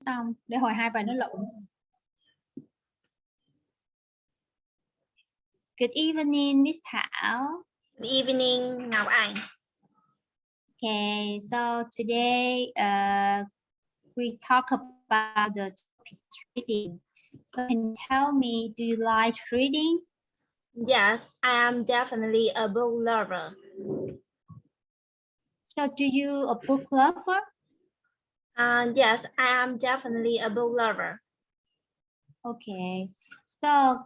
xong để hồi hai bài nó lộn. Good evening, Miss Thảo. Good evening, Ngọc Anh. Okay, so today we talk about the topic reading. So can you tell me, do you like reading? Yes, I am definitely a book lover. So do you a book lover? Yes, I am definitely a book lover. Okay, so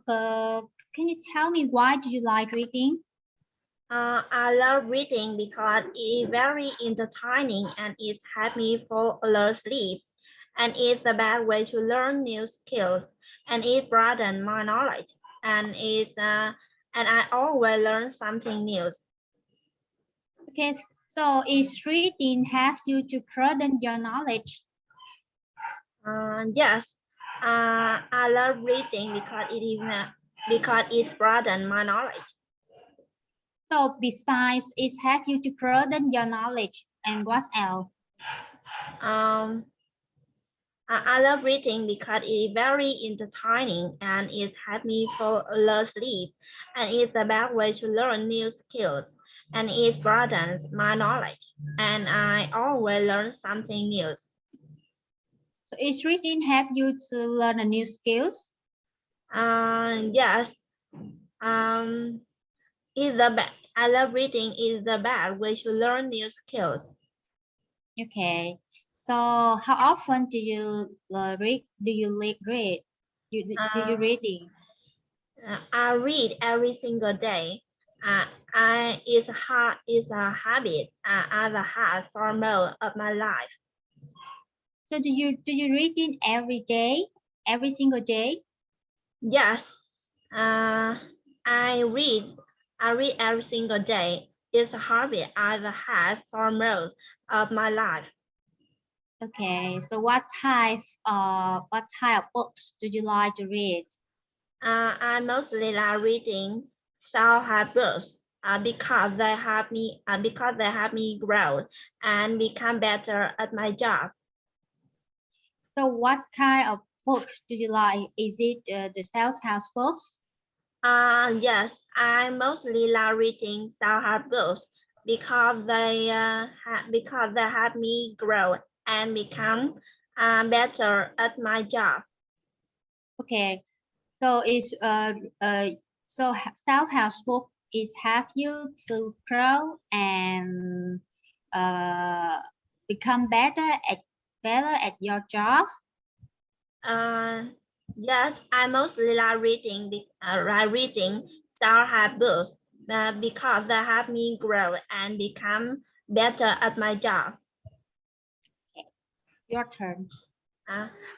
can you tell me why do you like reading? I love reading because it's very entertaining and it helps me fall asleep. And it's the best way to learn new skills. And it broadens my knowledge. And I always learn something new. Okay, so is reading helps you to broaden your knowledge? Yes, I love reading because it broadens my knowledge. So besides it helps you to broaden your knowledge, and what else? I love reading because it's very entertaining and it helps me fall asleep. And it's the best way to learn new skills. And it broadens my knowledge. And I always learn something new. So is reading help you to learn a new skills? Yes. It's the best. I love reading is the best way to learn new skills. Okay. So how often do you read? Do you read? Do you reading? I read every single day. It's a habit I've had for most of my life. So do you reading every day, every single day? Yes, I read every single day. It's a habit I've had for most of my life. Okay. So what type of books do you like to read? I mostly like reading self-help books because they help me grow and become better at my job. So what kind of books do you like? Is it the self-help books? Yes, I mostly like reading self-help books because they help me grow and become better at my job. Okay. So it's so self-help book is help you to grow and become better at your job. Yes, I mostly like reading self-help books because they help me grow and become better at my job. Your turn.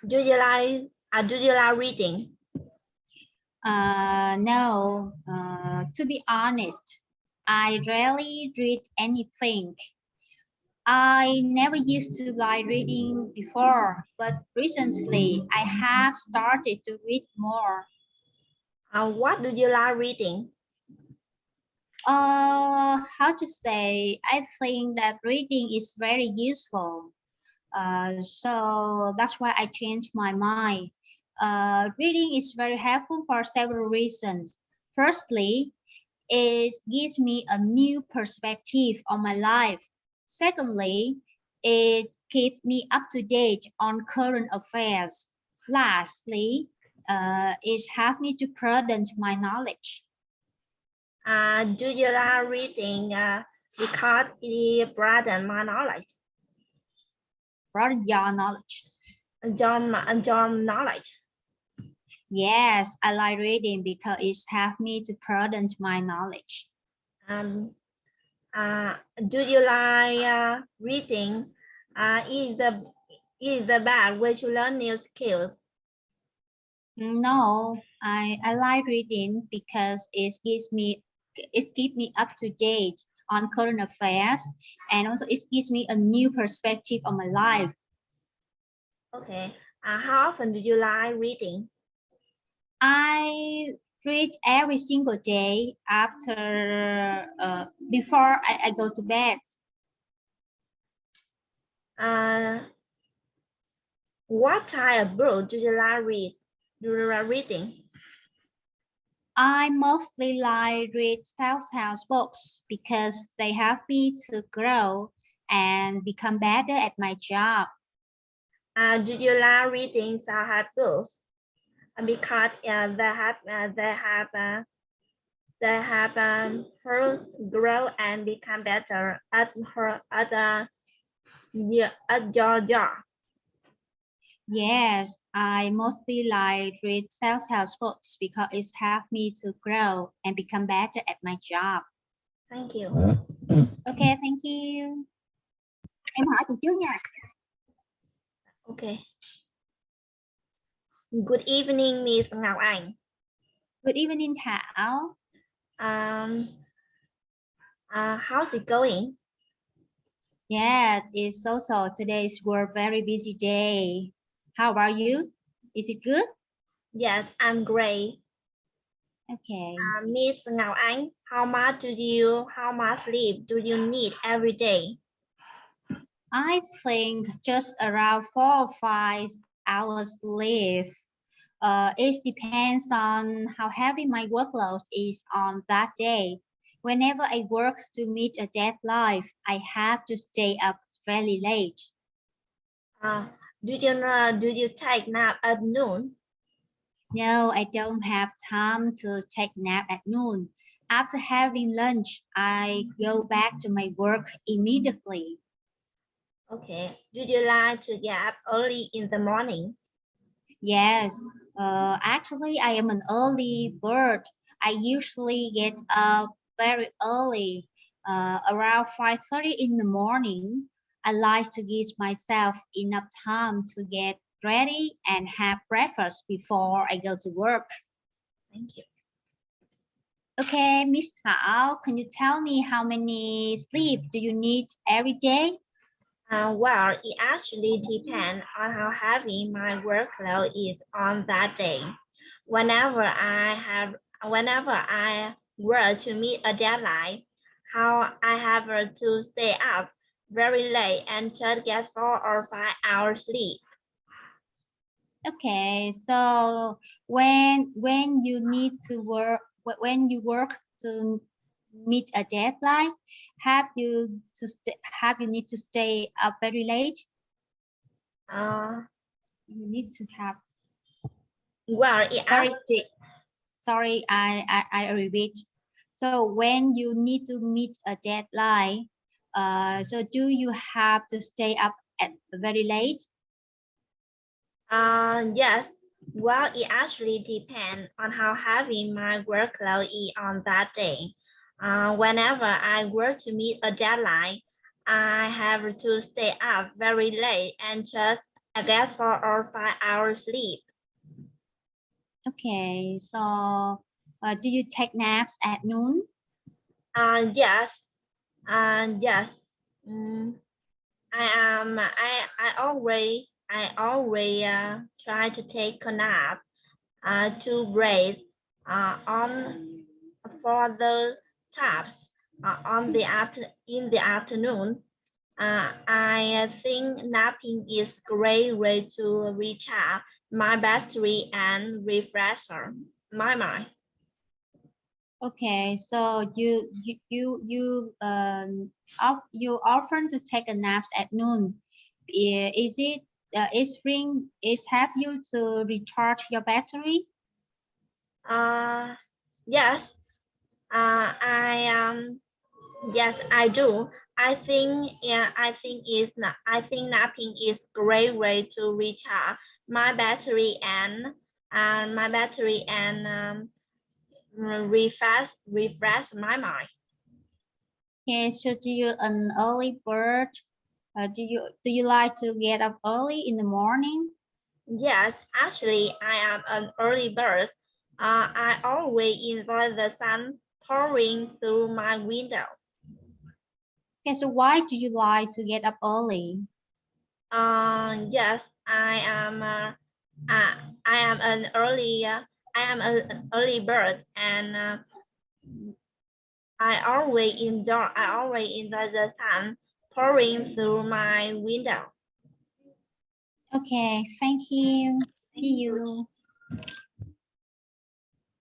Do you like reading? No. To be honest, I rarely read anything. I never used to like reading before, but recently I have started to read more. What do you like reading? How to say? I think that reading is very useful. So that's why I changed my mind. Reading is very helpful for several reasons. Firstly, it gives me a new perspective on my life. Secondly, it keeps me up to date on current affairs. Lastly, it helps me to broaden my knowledge. Do you like reading because it broadens my knowledge? Broaden your knowledge. Your knowledge. Yes, I like reading because it helps me to broaden my knowledge. Do you like reading? Is the best way to learn new skills? No, I like reading because it keeps me up to date on current affairs, and also it gives me a new perspective on my life. Okay. How often do you like reading? I read every single day after before I go to bed. What type of book do you like reading? I mostly like read self-help books because they help me to grow and become better at my job. Do you like reading self-help books? Because they have her grow and become better at your job. Yes, I mostly like read self-help books because it helps me to grow and become better at my job. Thank you. Okay, thank you. Em hỏi chị trước nha. Okay. Good evening, Miss Ngọc Anh. Good evening, Thảo. How's it going? Yes, it's also today's were very busy day. How about you? Is it good? Yes, I'm great. Okay. Miss Ngọc Anh, how much sleep do you need every day? I think just around 4 or 5 hours sleep. It depends on how heavy my workload is on that day. Whenever I work to meet a deadline, I have to stay up very late. Do you take nap at noon? No, I don't have time to take nap at noon. After having lunch, I go back to my work immediately. Okay. Do you like to get up early in the morning? Yes, actually, I am an early bird. I usually get up very early, around 5:30 in the morning. I like to give myself enough time to get ready and have breakfast before I go to work. Thank you. Okay, Miss Thảo, can you tell me how many sleep do you need every day? Well, it actually depends on how heavy my workload is on that day. Whenever I were to meet a deadline, how I have to stay up very late and just get 4 or 5 hours sleep. Okay, so when you need to work when you work to meet a deadline, have you need to stay up very late? Uh, You need to have well, it sorry, I repeat. So when you need to meet a deadline, so do you have to stay up at very late? Yes. Well, it actually depends on how heavy my workload is on that day. Whenever I were to meet a deadline, I have to stay up very late and just get 4 or 5 hours sleep. Okay, so do you take naps at noon? Yes. Yes. Mm, I always try to take a nap to brace on for the taps in the afternoon. I think napping is a great way to recharge my battery and refresh my mind. Okay, so you often to take a naps at noon. Is it is help you to recharge your battery? Uh, yes, I yes, I do. I think napping is great way to recharge my battery and refresh my mind. Okay, so do you an early bird? Do you like to get up early in the morning? Yes, actually, I am an early bird. I always enjoy the sun pouring through my window. Okay, so why do you like to get up early? Yes, I am an early bird, and I always enjoy the sun pouring through my window. Okay, thank you. See you.